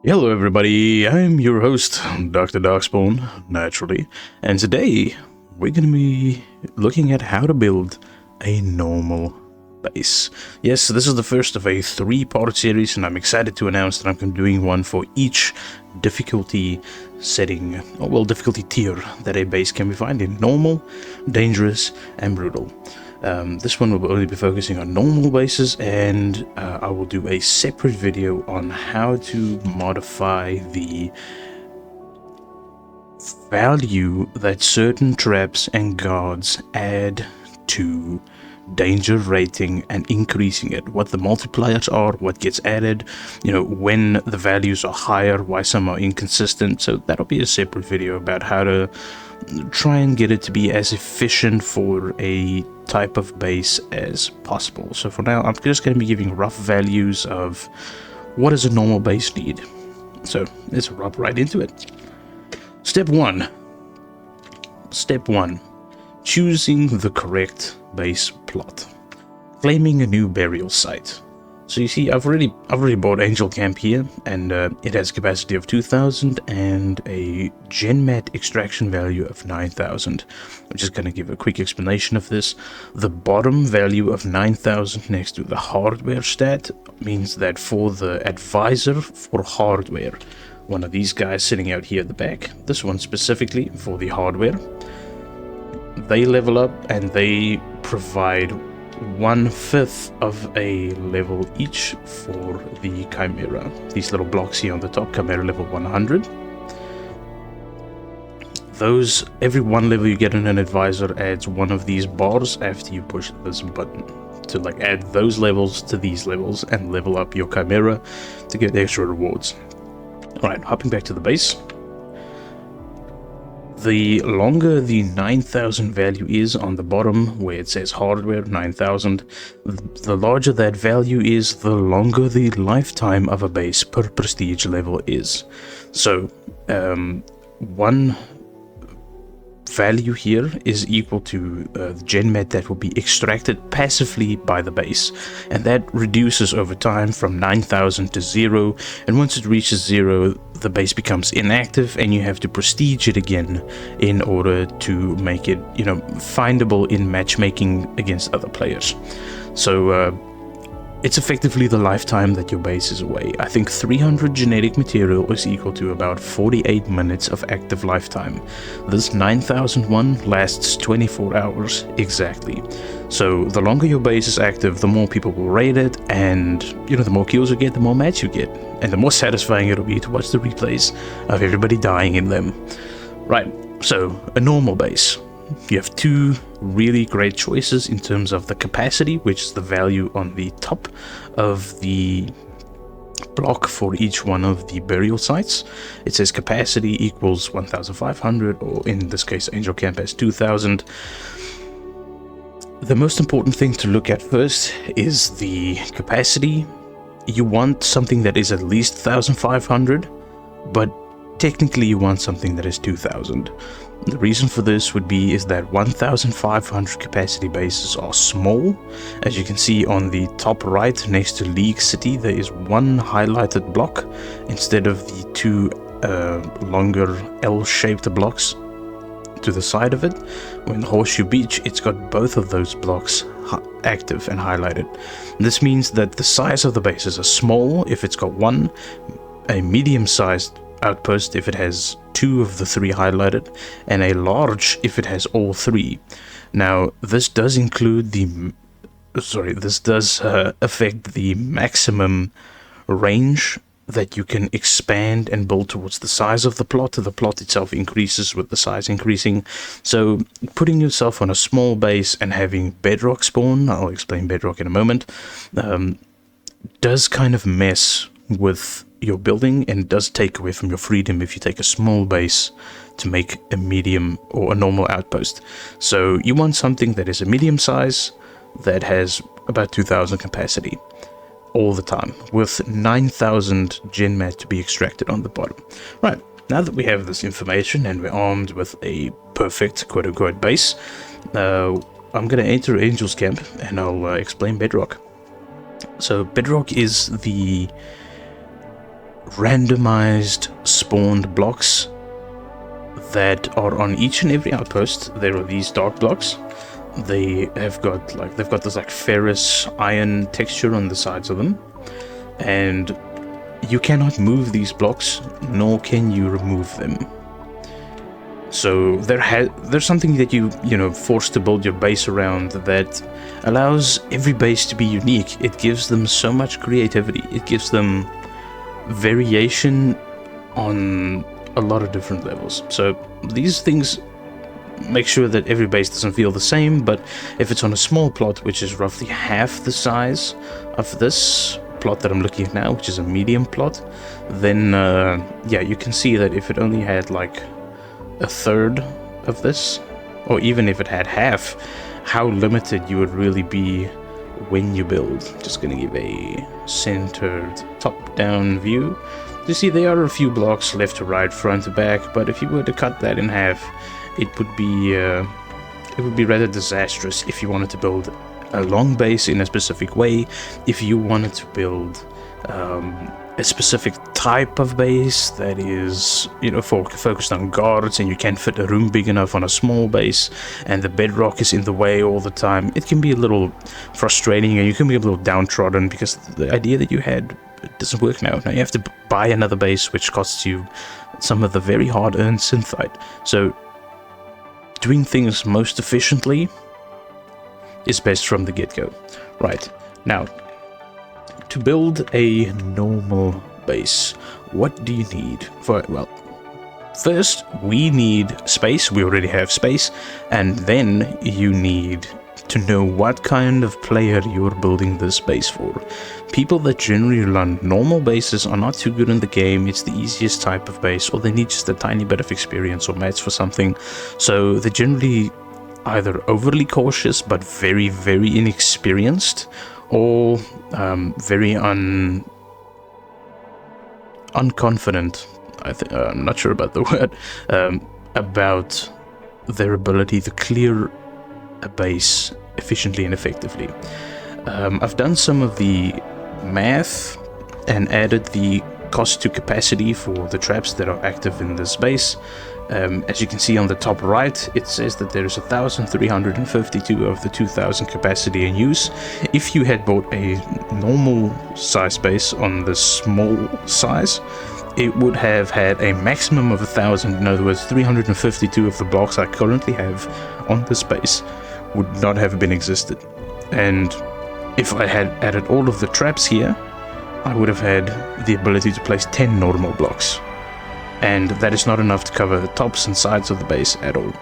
Hello everybody, I'm your host, Dr. Darkspawn, naturally, and today we're going to be looking at how to build a normal base. Yes, this is the first of a three-part series, and I'm excited to announce that I'm doing one for each difficulty setting, or well, difficulty tier that a base can be found in: normal, dangerous, and brutal. This one will only be focusing on normal bases, and I will do a separate video on how to modify the value that certain traps and guards add to danger rating and increasing it, what the multipliers are, what gets added, when the values are higher, why some are inconsistent. So that'll be a separate video about how to try and get it to be as efficient for a type of base as possible. So for now, I'm just going to be giving rough values of what does a normal base need. So let's hop right into it. Step one, choosing the correct base plot. Claiming a new burial site. So you see, I've already bought Angel Camp here, and it has a capacity of 2,000 and a GenMat extraction value of 9,000. I'm just going to give a quick explanation of this. The bottom value of 9,000 next to the hardware stat means that for the advisor for hardware, one of these guys sitting out here at the back, this one specifically for the hardware, they level up and they provide 1/5 of a level each for the Chimera. These little blocks here on the top, Chimera level 100. Those, every one level you get in an advisor adds one of these bars after you push this button to add those levels to these levels and level up your Chimera to get extra rewards. Alright, hopping back to the base. The longer the 9,000 value is on the bottom where it says hardware 9,000, the larger that value is, the longer the lifetime of a base per prestige level is. So one value here is equal to the GenMat that will be extracted passively by the base, and that reduces over time from 9,000 to 0, and once it reaches 0, the base becomes inactive and you have to prestige it again in order to make it, findable in matchmaking against other players. So it's effectively the lifetime that your base is away. I think 300 genetic material is equal to about 48 minutes of active lifetime. This 9,001 lasts 24 hours exactly. So the longer your base is active, the more people will raid it, and the more kills you get, the more match you get, and the more satisfying it'll be to watch the replays of everybody dying in them. Right, so a normal base. You have two really great choices in terms of the capacity, which is the value on the top of the block for each one of the burial sites. It says capacity equals 1,500, or in this case Angel Camp has 2,000. The most important thing to look at first is the capacity. You want something that is at least 1,500, but technically you want something that is 2,000. The reason for this is that 1,500 capacity bases are small. As you can see on the top right next to League City, there is one highlighted block instead of the two longer L-shaped blocks to the side of it. When Horseshoe Beach, it's got both of those blocks active and highlighted. This means that the size of the bases are small if it's got one, a medium-sized outpost if it has two of the three highlighted, and a large if it has all three. Now this does include affect the maximum range that you can expand and build towards the size of the plot. The plot itself increases with the size increasing. So putting yourself on a small base and having bedrock spawn, I'll explain bedrock in a moment, does kind of mess with your building and does take away from your freedom if you take a small base to make a medium or a normal outpost. So you want something that is a medium size that has about 2,000 capacity all the time, with 9,000 GenMat to be extracted on the bottom. Right, now that we have this information and we're armed with a perfect quote-unquote base, I'm going to enter Angel's Camp and I'll explain bedrock. So bedrock is the randomized spawned blocks that are on each and every outpost. There are these dark blocks. They've got this like ferrous iron texture on the sides of them, and you cannot move these blocks, nor can you remove them. So there's something that you forced to build your base around that allows every base to be unique. It gives them so much creativity. It gives them variation on a lot of different levels. So these things make sure that every base doesn't feel the same, but if it's on a small plot, which is roughly half the size of this plot that I'm looking at now, which is a medium plot, then yeah, you can see that if it only had like a third of this, or even if it had half, how limited you would really be when you build. Just gonna give a centered top-down view. You see there are a few blocks left to right, front to back, but if you were to cut that in half, it would be rather disastrous if you wanted to build a long base in a specific way. If you wanted to build a specific type of base that is, focused on guards, and you can't fit a room big enough on a small base, and the bedrock is in the way all the time, it can be a little frustrating, and you can be a little downtrodden because the idea that you had doesn't work now. Now you have to buy another base, which costs you some of the very hard-earned synthite. So doing things most efficiently is best from the get-go. Right, now, to build a normal base, what do you need? Well, first, we need space. We already have space. And then you need to know what kind of player you're building this base for. People that generally run normal bases are not too good in the game. It's the easiest type of base, or they need just a tiny bit of experience or mats for something. So they're generally either overly cautious but very, very inexperienced, or very unconfident. I'm not sure about the word, about their ability to clear a base efficiently and effectively. I've done some of the math and added the cost to capacity for the traps that are active in this base. As you can see on the top right, it says that there's 1,352 of the 2,000 capacity in use. If you had bought a normal size base on the small size, it would have had a maximum of 1,000. In other words, 352 of the blocks I currently have on this base would not have been existed. And if I had added all of the traps here, I would have had the ability to place 10 normal blocks. And that is not enough to cover the tops and sides of the base at all.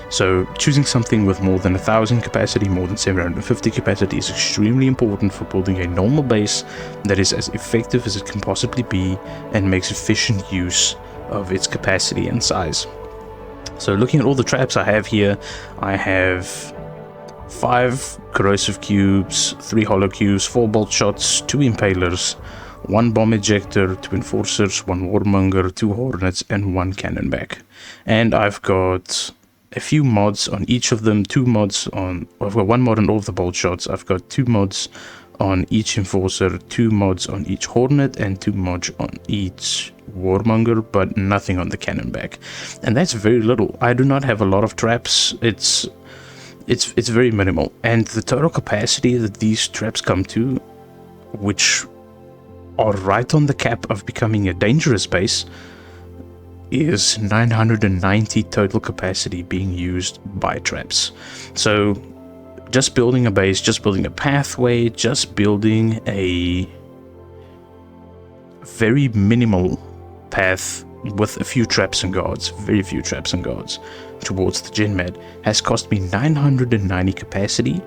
So choosing something with more than 1,000 capacity, more than 750 capacity is extremely important for building a normal base that is as effective as it can possibly be and makes efficient use of its capacity and size. So looking at all the traps I have here, I have 5 corrosive cubes, 3 hollow cubes, 4 bolt shots, 2 impalers, 1 bomb ejector, 2 enforcers, 1 warmonger, 2 hornets, and 1 cannonback. And I've got a few mods on each of them. I've got 1 mod on all of the bolt shots. I've got 2 mods on each enforcer, 2 mods on each hornet, and 2 mods on each warmonger, but nothing on the cannonback. And that's very little. I do not have a lot of traps. It's very minimal. And the total capacity that these traps come to, which are right on the cap of becoming a dangerous base, is 990 total capacity being used by traps. So just building a base, just building a pathway, just building a very minimal path with a few traps and guards, very few traps and guards, towards the Genmed has cost me 990 capacity,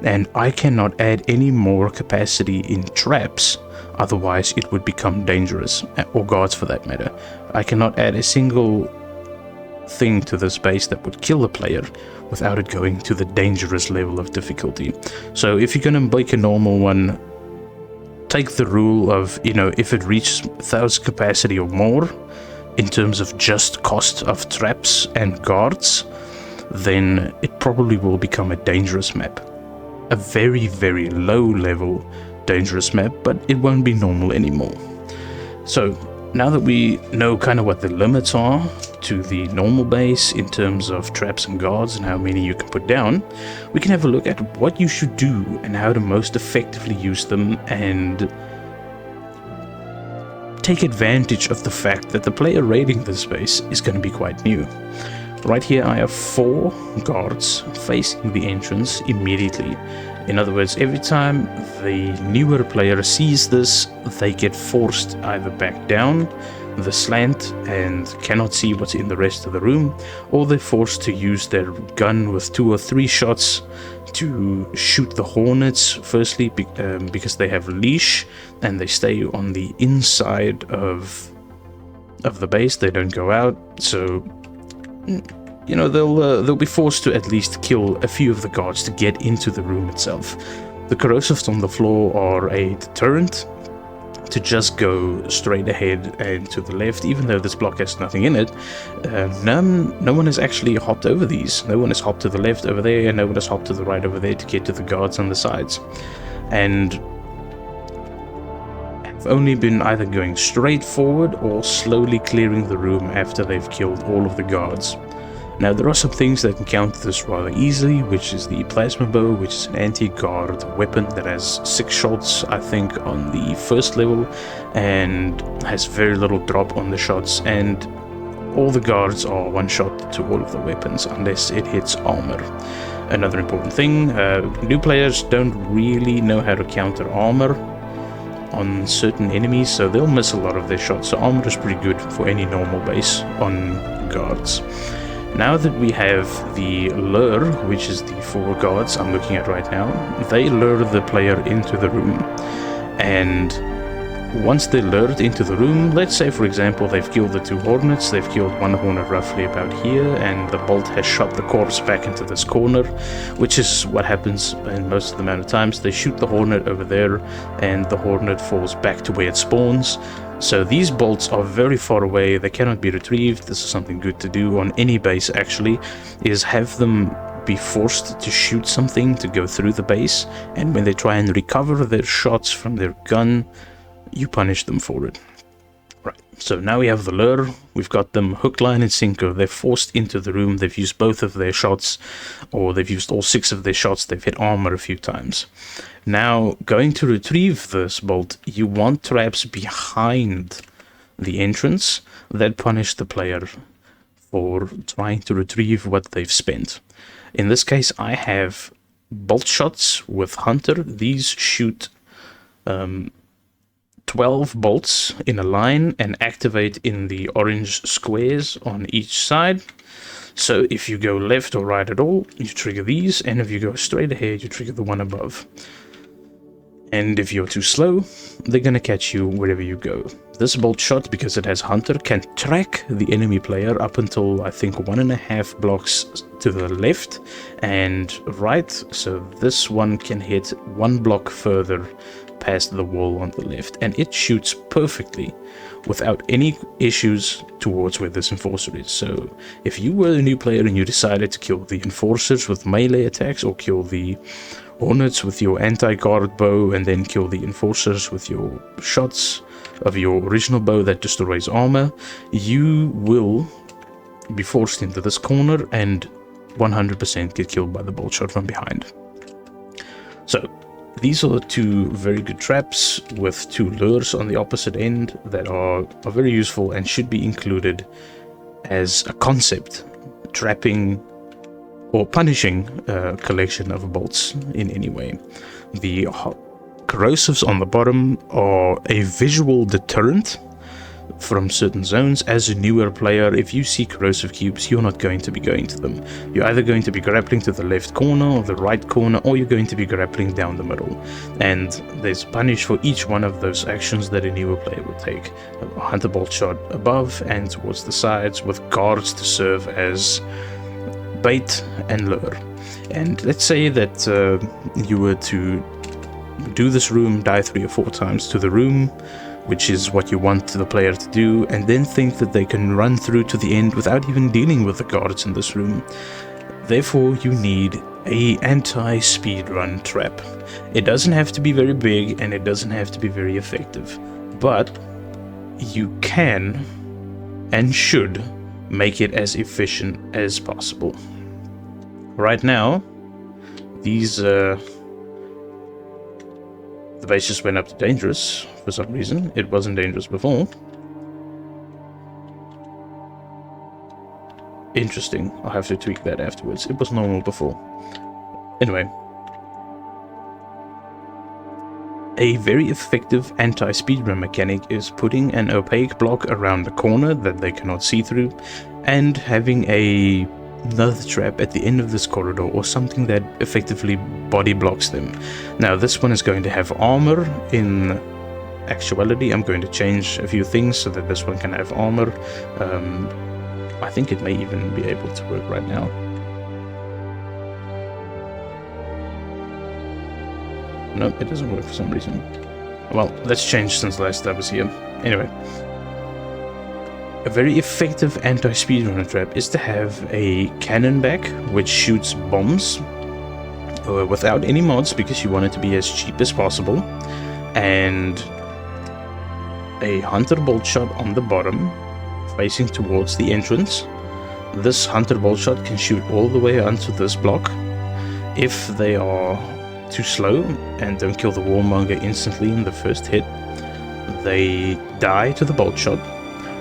and I cannot add any more capacity in traps, otherwise it would become dangerous, or guards for that matter. I cannot add a single thing to this base that would kill a player without it going to the dangerous level of difficulty. So if you're going to make a normal one, take the rule of, if it reaches 1,000 capacity or more, in terms of just cost of traps and guards, then it probably will become a dangerous map. A very, very low level dangerous map, but it won't be normal anymore. So Now that we know kind of what the limits are to the normal base in terms of traps and guards and how many you can put down, we can have a look at what you should do and how to most effectively use them and take advantage of the fact that the player raiding this base is going to be quite new. Right here I have 4 guards facing the entrance immediately. In other words, every time the newer player sees this, they get forced either back down the slant and cannot see what's in the rest of the room, or they're forced to use their gun with 2 or 3 shots to shoot the hornets, firstly because they have leash and they stay on the inside of the base, they don't go out, so you know, they'll be forced to at least kill a few of the guards to get into the room itself. The corrosives on the floor are a deterrent to just go straight ahead and to the left, even though this block has nothing in it. No one has actually hopped over these. No one has hopped to the left over there, and no one has hopped to the right over there to get to the guards on the sides. And have only been either going straight forward or slowly clearing the room after they've killed all of the guards. Now, there are some things that can counter this rather easily, which is the plasma bow, which is an anti-guard weapon that has 6 shots, I think, on the first level, and has very little drop on the shots, and all the guards are 1 shot to all of the weapons, unless it hits armor. Another important thing, new players don't really know how to counter armor on certain enemies, so they'll miss a lot of their shots, so armor is pretty good for any normal base on guards. Now that we have the lure, which is the 4 guards I'm looking at right now, they lure the player into the room. And once they're lured into the room, let's say for example they've killed the 2 hornets, they've killed 1 hornet roughly about here, and the bolt has shot the corpse back into this corner, which is what happens in most of the amount of times. They shoot the hornet over there, and the hornet falls back to where it spawns. So these bolts are very far away, they cannot be retrieved. This is something good to do on any base actually, is have them be forced to shoot something to go through the base, and when they try and recover their shots from their gun, you punish them for it. Right, so now we have the lure, we've got them hook, line and sinker, they're forced into the room, they've used both of their shots, or they've used all 6 of their shots, they've hit armor a few times. Now, going to retrieve this bolt, you want traps behind the entrance that punish the player for trying to retrieve what they've spent. In this case, I have bolt shots with Hunter. These shoot 12 bolts in a line and activate in the orange squares on each side. So if you go left or right at all, you trigger these, and if you go straight ahead, you trigger the one above. And if you're too slow, they're gonna catch you wherever you go. This bolt shot, because it has Hunter, can track the enemy player up until I think 1.5 blocks to the left and right, so this one can hit 1 block further past the wall on the left, and it shoots perfectly without any issues towards where this enforcer is. So if you were a new player and you decided to kill the enforcers with melee attacks, or kill the hornets with your anti-guard bow and then kill the enforcers with your shots of your original bow that destroys armor, you will be forced into this corner and 100% get killed by the bolt shot from behind. So these are 2 very good traps with 2 lures on the opposite end that are very useful and should be included as a concept, trapping or punishing a collection of bolts in any way. The corrosives on the bottom are a visual deterrent from certain zones. As a newer player, if you see corrosive cubes, you're not going to be going to them. You're either going to be grappling to the left corner or the right corner, or you're going to be grappling down the middle. And there's punish for each one of those actions that a newer player would take. A hunter bolt shot above and towards the sides, with guards to serve as bait and lure. And let's say that you were to do this room, die 3 or 4 times to the room, which is what you want the player to do, and then think that they can run through to the end without even dealing with the guards in this room. Therefore, you need a anti-speedrun trap. It doesn't have to be very big, and it doesn't have to be very effective, but you can and should make it as efficient as possible. Right now, the base just went up to dangerous for some reason. It wasn't dangerous before. Interesting. I'll have to tweak that afterwards. It was normal before. Anyway. A very effective anti-speedrun mechanic is putting an opaque block around the corner that they cannot see through, and having another trap at the end of this corridor, or something that effectively body blocks them. Now this one is going to have armor. In actuality, I'm going to change a few things so that this one can have armor. I think it may even be able to work right now. Nope, it doesn't work for some reason. Well, let's change since last I was here. Anyway. A very effective anti-speedrunner trap is to have a cannon back which shoots bombs without any mods, because you want it to be as cheap as possible, and a hunter bolt shot on the bottom facing towards the entrance. This hunter bolt shot can shoot all the way onto this block. If they are too slow and don't kill the warmonger instantly in the first hit, they die to the bolt shot.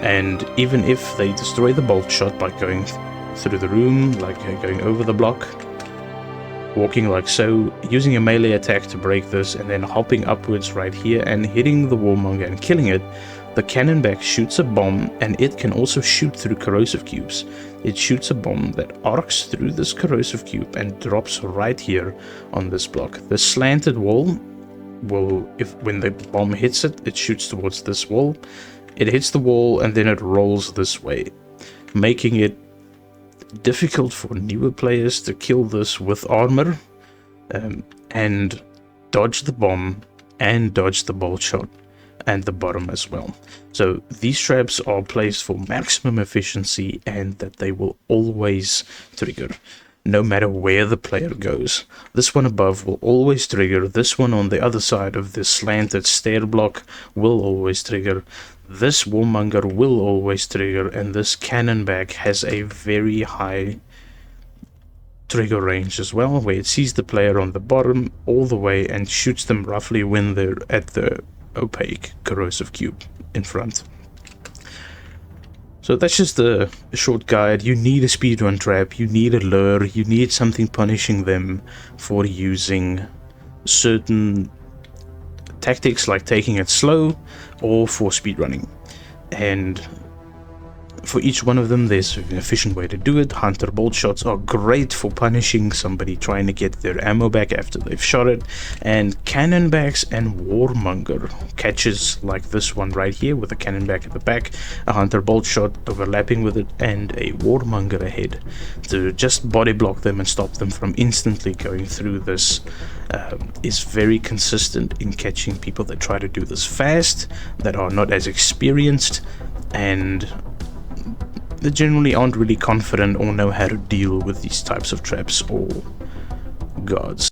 And even if they destroy the bolt shot by going through the room, like going over the block, walking like so, using a melee attack to break this, and then hopping upwards right here and hitting the warmonger and killing it, the cannon back shoots a bomb, and it can also shoot through corrosive cubes. It shoots a bomb that arcs through this corrosive cube and drops right here on this block. The slanted wall will, when the bomb hits it, it shoots towards this wall. It hits the wall and then it rolls this way, making it difficult for newer players to kill this with armor and dodge the bomb and dodge the bolt shot and the bottom as well. So these traps are placed for maximum efficiency and that they will always trigger, no matter where the player goes. This one above will always trigger. This one on the other side of this slanted stair block will always trigger. This warmonger will always trigger, and this cannon back has a very high trigger range as well, where it sees the player on the bottom all the way and shoots them roughly when they're at the opaque corrosive cube in front. So that's just a short guide. You need a speedrun trap, you need a lure, you need something punishing them for using certain tactics like taking it slow or for speedrunning. And for each one of them there's an efficient way to do it. Hunter bolt shots are great for punishing somebody trying to get their ammo back after they've shot it, and cannon backs and warmonger catches like this one right here with a cannon back at the back, a hunter bolt shot overlapping with it, and a warmonger ahead to just body block them and stop them from instantly going through this. Is very consistent in catching people that try to do this fast, that are not as experienced, and they generally aren't really confident or know how to deal with these types of traps or guards.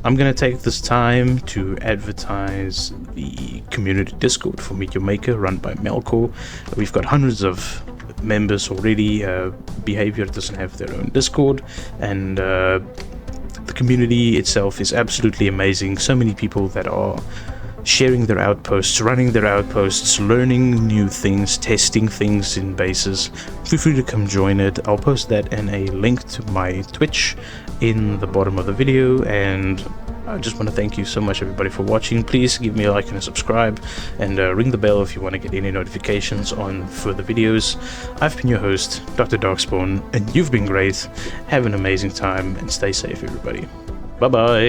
I'm gonna take this time to advertise the community Discord for Meet Your Maker, run by Melkor. We've got hundreds of members already. Behavior doesn't have their own Discord, and the community itself is absolutely amazing. So many people that are sharing their outposts, running their outposts, learning new things, testing things in bases. Feel free to come join it. I'll post that and a link to my Twitch in the bottom of the video, and I just want to thank you so much everybody for watching. Please give me a like and a subscribe, and ring the bell if you want to get any notifications on further videos. I've been your host, Dr. Darkspawn, and you've been great. Have an amazing time and stay safe everybody. Bye bye.